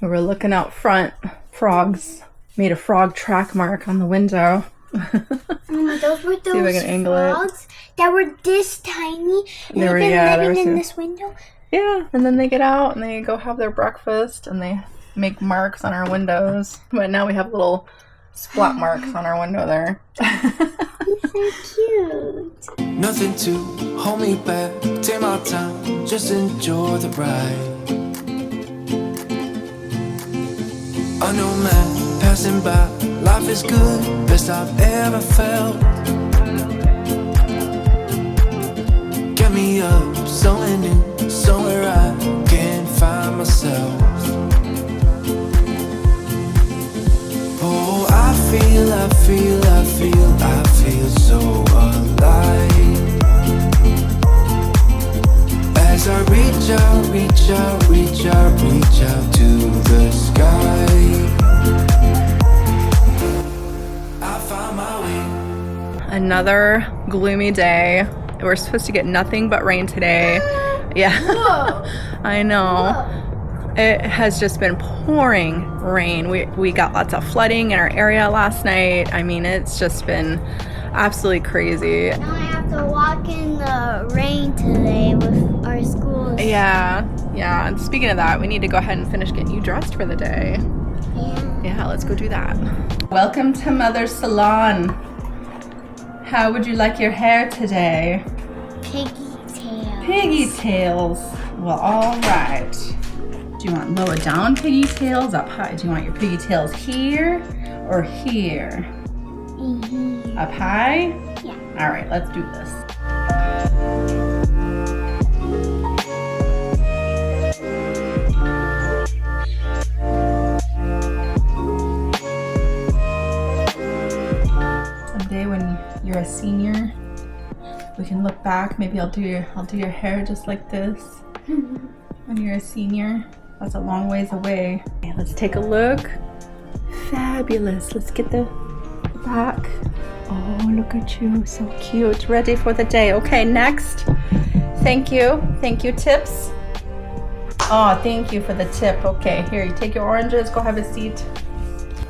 We were looking out front. Frogs made a frog track mark on the window. Those were See if I can angle frogs that were this tiny. And They were, they've yeah, been they living were in so- this window. Yeah, and then they get out and they go have their breakfast and they make marks on our windows. But now we have little splat marks on our window there. It's so cute. Nothing to hold me back. Take my time, just enjoy the ride. I know man passing by. Life is good, best I've ever felt. Get me up, somewhere new, somewhere I can find myself. Oh, I feel so alive. As I reach out to the sky, I find my way. Another gloomy day. We're supposed to get nothing but rain today. Yeah. Whoa. I know. It has just been pouring rain. We got lots of flooding in our area last night. I mean, it's just been absolutely crazy. Now I have to walk in the rain today with our schools. Yeah. And speaking of that, we need to go ahead and finish getting you dressed for the day. Yeah, let's go do that. Welcome to Mother's Salon. How would you like your hair today? Pigtails. Pigtails. Well, all right. Do you want lower down pigtails, up high? Do you want your pigtails here or here? Up high? Yeah. All right, let's do this. Someday when you're a senior, we can look back. Maybe I'll do your hair just like this. When you're a senior. That's a long ways away. Okay, let's take a look. Fabulous. Let's get the back. Oh, look at you. So cute. Ready for the day. Okay, next. Thank you. Thank you, tips. Oh, thank you for the tip. Okay, here, you take your oranges. Go have a seat.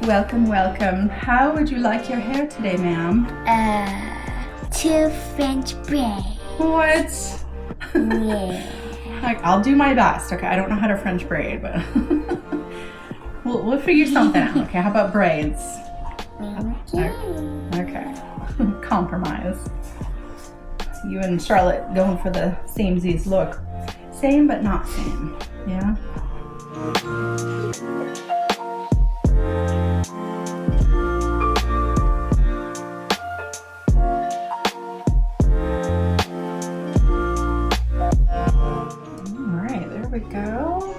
Welcome. How would you like your hair today, ma'am? 2 French braids. What? Yeah. I'll do my best. Okay, I don't know how to French braid, but we'll figure something out. Okay, how about braids? Okay. Compromise. You and Charlotte going for the samesies look. Same but not same. Yeah? There we go.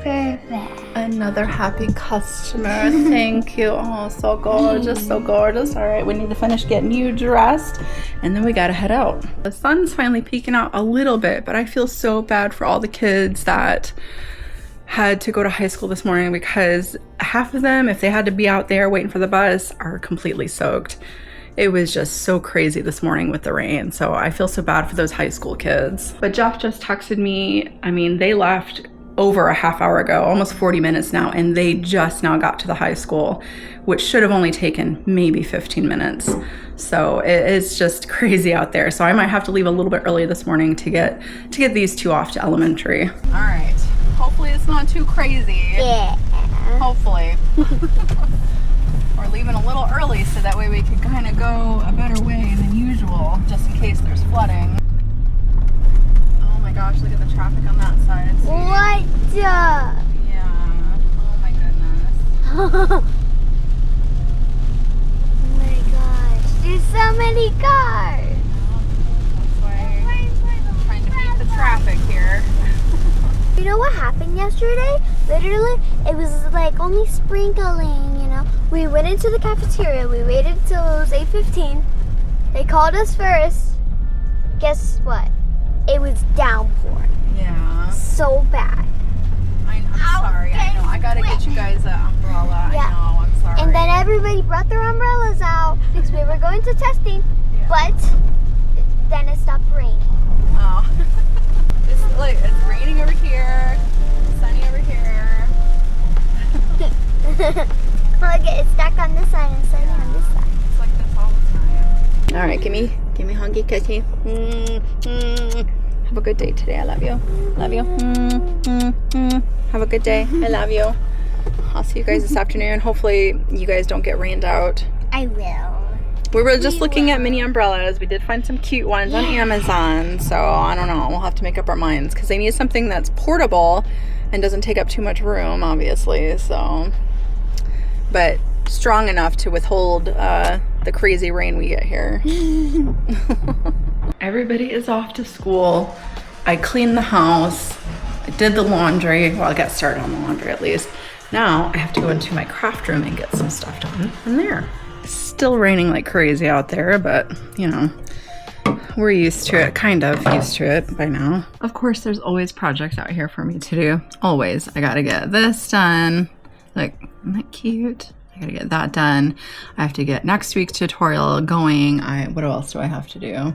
Perfect. Another happy customer. Thank you. Oh, so gorgeous, so gorgeous. All right, we need to finish getting you dressed and then we gotta head out. The sun's finally peeking out a little bit, but I feel so bad for all the kids that had to go to high school this morning because half of them, if they had to be out there waiting for the bus, are completely soaked. It was just so crazy this morning with the rain. So I feel so bad for those high school kids. But Jeff just texted me. I mean, they left over a half hour ago, almost 40 minutes now, and they just now got to the high school, which should have only taken maybe 15 minutes. So it's just crazy out there. So I might have to leave a little bit early this morning to get these two off to elementary. All right. Hopefully it's not too crazy. Yeah. Hopefully. We're leaving a little early so that way we could kind of go a better way than usual, just in case there's flooding. Oh my gosh, look at the traffic on that side. It's What the? Yeah. Oh my goodness. Oh my gosh. There's so many cars. That's why I'm trying to beat the traffic here. You know what happened yesterday? Literally, it was like only sprinkling, you know. We went into the cafeteria. We waited till it was 8:15. They called us first. Guess what? It was downpouring. Yeah. So bad. I'm sorry. I know. I gotta get you guys an umbrella. Yeah. I know. I'm sorry. And then everybody brought their umbrellas out because we were going to testing. Yeah. But then it stopped raining. Oh. It's raining over here, sunny over here. Look, it's stuck on this side and sunny on this side. It's like this all the time. All right, give me huggy kissy. Have a good day today. I love you. Love you. Have a good day. I love you. I'll see you guys this afternoon. Hopefully you guys don't get rained out. I will. We were just looking at mini umbrellas. We did find some cute ones on Amazon. So I don't know. We'll have to make up our minds because they need something that's portable and doesn't take up too much room, obviously. So, but strong enough to withhold the crazy rain we get here. Everybody is off to school. I cleaned the house. I did the laundry. Well, I got started on the laundry at least. Now I have to go into my craft room and get some stuff done from there. Still raining like crazy out there, but you know, we're used to it, kind of used to it by now. Of course, there's always projects out here for me to do. Always. I gotta get this done. Like, isn't that cute? I gotta get that done. I have to get next week's tutorial going. What else do I have to do?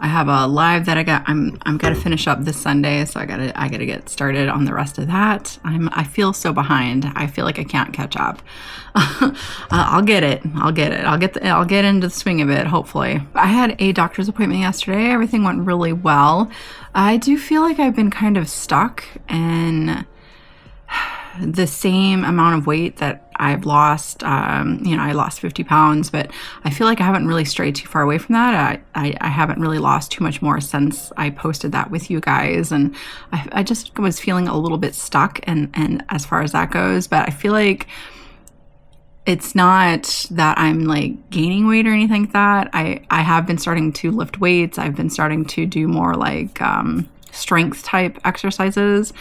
I have a live that I'm gotta finish up this Sunday, so I gotta get started on the rest of that. I feel so behind. I feel like I can't catch up. I'll get it. I'll get into the swing of it, hopefully. I had a doctor's appointment yesterday. Everything went really well. I do feel like I've been kind of stuck in the same amount of weight that I've lost. I lost 50 pounds, but I feel like I haven't really strayed too far away from that. I haven't really lost too much more since I posted that with you guys. And I just was feeling a little bit stuck and as far as that goes, but I feel like it's not that I'm like gaining weight or anything like that. I have been starting to lift weights. I've been starting to do more like strength type exercises.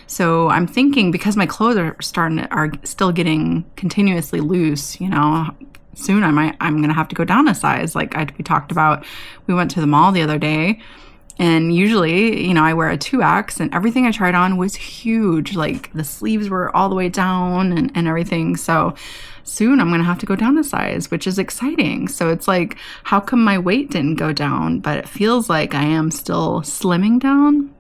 So I'm thinking because my clothes are still getting continuously loose, you know, soon I'm going to have to go down a size. Like we talked about, we went to the mall the other day and usually, you know, I wear a 2X and everything I tried on was huge. Like the sleeves were all the way down and everything. So soon I'm going to have to go down a size, which is exciting. So it's like, how come my weight didn't go down, but it feels like I am still slimming down?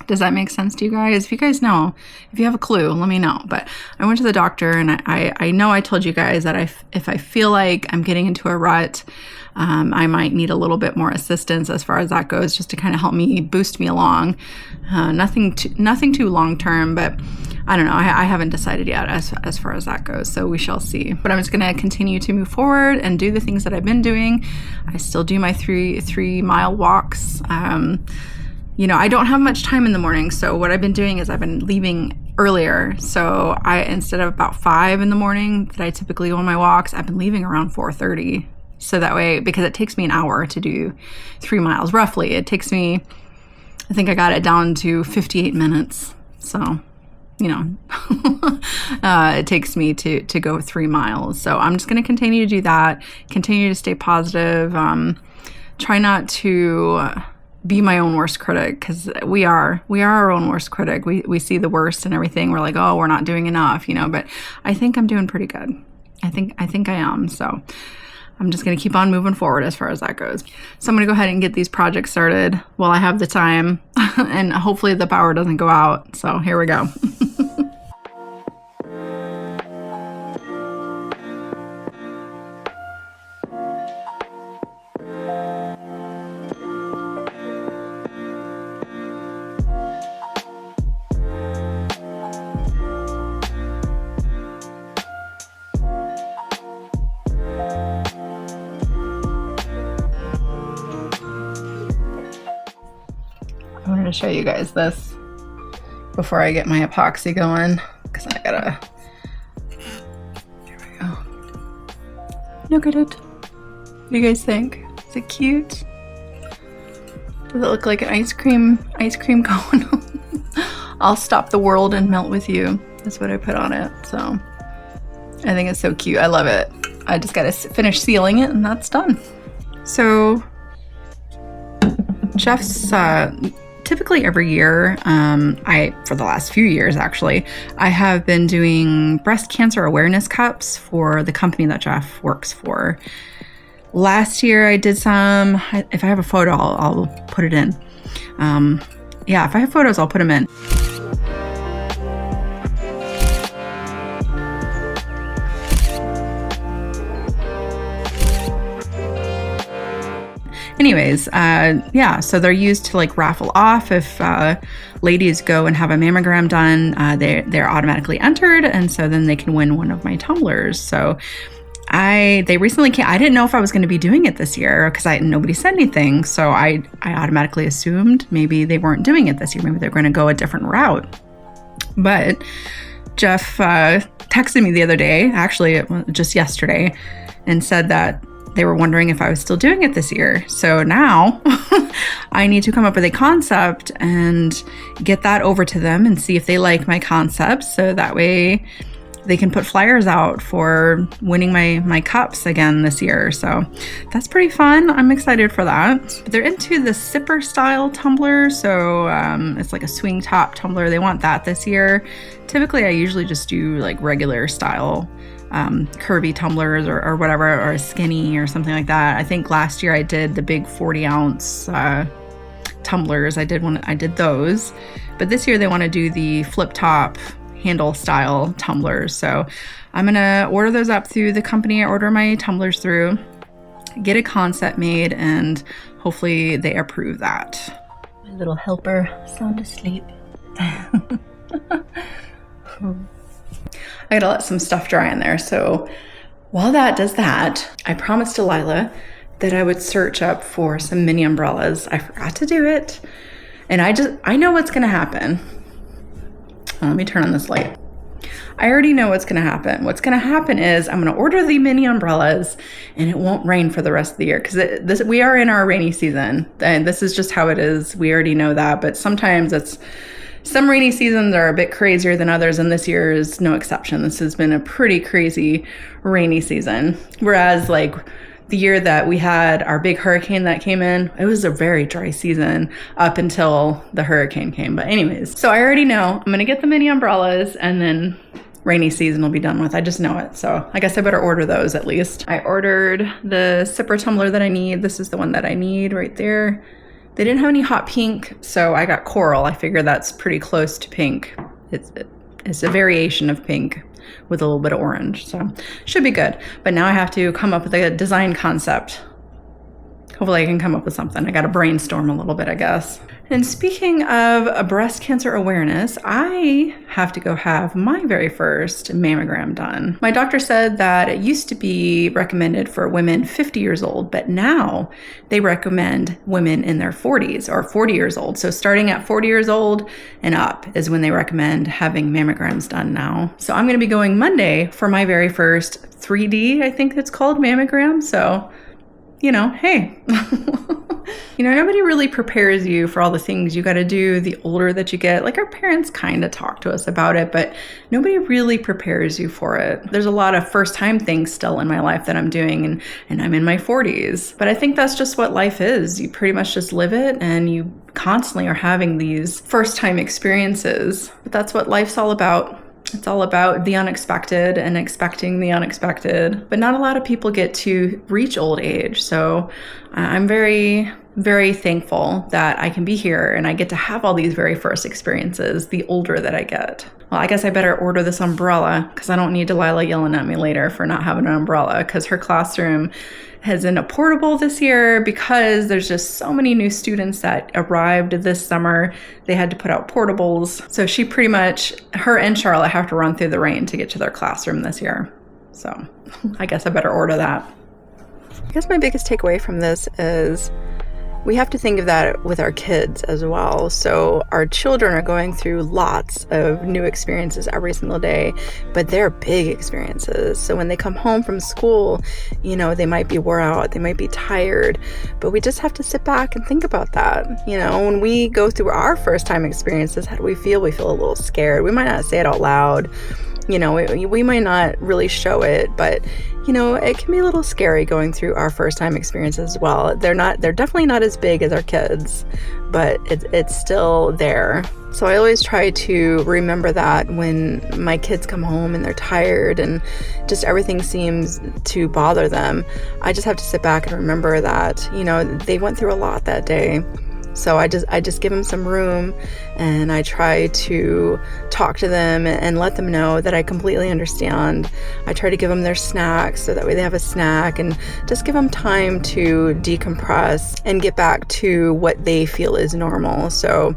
Does that make sense to you guys? If you guys know, if you have a clue, let me know. But I went to the doctor and I know I told you guys that if I feel like I'm getting into a rut, I might need a little bit more assistance as far as that goes, just to kind of help me boost me along. Nothing too long term, but I don't know. I haven't decided yet as far as that goes. So we shall see. But I'm just going to continue to move forward and do the things that I've been doing. I still do my three mile walks. You know, I don't have much time in the morning, so what I've been doing is I've been leaving earlier. So instead of about 5 in the morning that I typically go on my walks, I've been leaving around 4:30. So that way, because it takes me an hour to do 3 miles, roughly. It takes me, I think I got it down to 58 minutes. So, you know, it takes me to go 3 miles. So I'm just going to continue to do that, continue to stay positive, try not to be my own worst critic, because we are our own worst critic. We see the worst and everything. We're like, oh, we're not doing enough, you know, but I think I'm doing pretty good. I think I am. So I'm just going to keep on moving forward as far as that goes. So I'm going to go ahead and get these projects started while I have the time and hopefully the power doesn't go out. So here we go. I wanted to show you guys this before I get my epoxy going, because I gotta, there we go. Look at it. What do you guys think? Is it cute? Does it look like an ice cream cone? I'll stop the world and melt with you. That's what I put on it. So I think it's so cute. I love it. I just gotta finish sealing it and that's done. So Jeff's typically every year, for the last few years actually, I have been doing breast cancer awareness cups for the company that Jeff works for. Last year I did some. If I have a photo, I'll put it in. Yeah, if I have photos, I'll put them in. anyways, yeah, so they're used to like raffle off if ladies go and have a mammogram done. They're automatically entered, and so then they can win one of my tumblers. So they recently came. I didn't know if I was going to be doing it this year because nobody said anything. So I automatically assumed maybe they weren't doing it this year. Maybe they're going to go a different route. But Jeff texted me the other day, actually just yesterday, and said that they were wondering if I was still doing it this year. So now I need to come up with a concept and get that over to them and see if they like my concept. So that way they can put flyers out for winning my cups again this year. So that's pretty fun. I'm excited for that. But they're into the sipper style tumbler. So it's like a swing top tumbler. They want that this year. Typically, I usually just do like regular style curvy tumblers or whatever, or a skinny or something like that. I think last year I did the big 40-ounce tumblers. I did those. But this year they want to do the flip top handle style tumblers. So I'm gonna order those up through the company I order my tumblers through, get a concept made, and hopefully they approve that. My little helper sound asleep. I gotta let some stuff dry in there. So while that does that, I promised Delilah that I would search up for some mini umbrellas. I forgot to do it, and I know what's gonna happen. Let me turn on this light. I already know what's going to happen. What's going to happen is I'm going to order the mini umbrellas and it won't rain for the rest of the year because we are in our rainy season, and this is just how it is. We already know that, but sometimes some rainy seasons are a bit crazier than others, and this year is no exception. This has been a pretty crazy rainy season. Whereas like the year that we had our big hurricane that came in, it was a very dry season up until the hurricane came. But anyways, so I already know I'm gonna get the mini umbrellas and then rainy season will be done with. I just know it. So I guess I better order those at least. I ordered the sipper tumbler that I need. This is the one that I need right there. They didn't have any hot pink, so I got coral. I figure that's pretty close to pink. It's a variation of pink with a little bit of orange, so should be good. But now I have to come up with a design concept. Hopefully I can come up with something. I got to brainstorm a little bit, I guess. And speaking of breast cancer awareness, I have to go have my very first mammogram done. My doctor said that it used to be recommended for women 50 years old, but now they recommend women in their 40s or 40 years old. So starting at 40 years old and up is when they recommend having mammograms done now. So I'm going to be going Monday for my very first 3D, I think it's called, mammogram. So, hey. Nobody really prepares you for all the things you got to do the older that you get. Like, our parents kind of talk to us about it, but nobody really prepares you for it. There's a lot of first-time things still in my life that I'm doing, and I'm in my 40s. But I think that's just what life is. You pretty much just live it, and you constantly are having these first-time experiences. But that's what life's all about. It's all about the unexpected and expecting the unexpected. But not a lot of people get to reach old age. So I'm very, very thankful that I can be here and I get to have all these very first experiences the older that I get. Well, I guess I better order this umbrella because I don't need Delilah yelling at me later for not having an umbrella, because her classroom has been a portable this year because there's just so many new students that arrived this summer. They had to put out portables. So she pretty much, her and Charlotte have to run through the rain to get to their classroom this year. So I guess I better order that. I guess my biggest takeaway from this is we have to think of that with our kids as well. So our children are going through lots of new experiences every single day, but they're big experiences. So when they come home from school, they might be wore out, they might be tired, but we just have to sit back and think about that. When we go through our first time experiences, how do we feel? We feel a little scared. We might not say it out loud. We might not really show it, but it can be a little scary going through our first time experiences as well. They're definitely not as big as our kids, but it's still there. So I always try to remember that when my kids come home and they're tired and just everything seems to bother them. I just have to sit back and remember that, they went through a lot that day. So I just give them some room, and I try to talk to them and let them know that I completely understand. I try to give them their snacks so that way they have a snack, and just give them time to decompress and get back to what they feel is normal. So,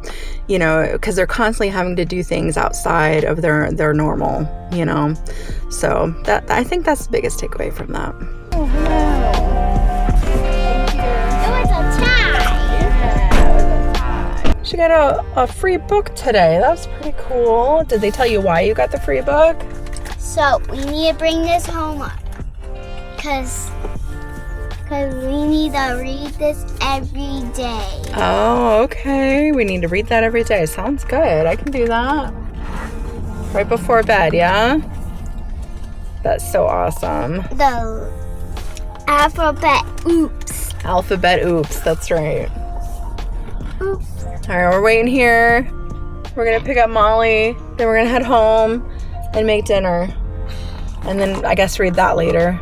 you know, because they're constantly having to do things outside of their normal, you know. So that, I think that's the biggest takeaway from that. Oh, hello. She got a free book today. That's pretty cool. Did they tell you why you got the free book? So we need to bring this home because we need to read this every day. Oh, okay. We need to read that every day. Sounds good. I can do that. Right before bed, yeah? That's so awesome. The alphabet oops. Alphabet oops. That's right. Oops. All right, we're waiting here. We're gonna pick up Molly, then we're gonna head home and make dinner. And then I guess read that later.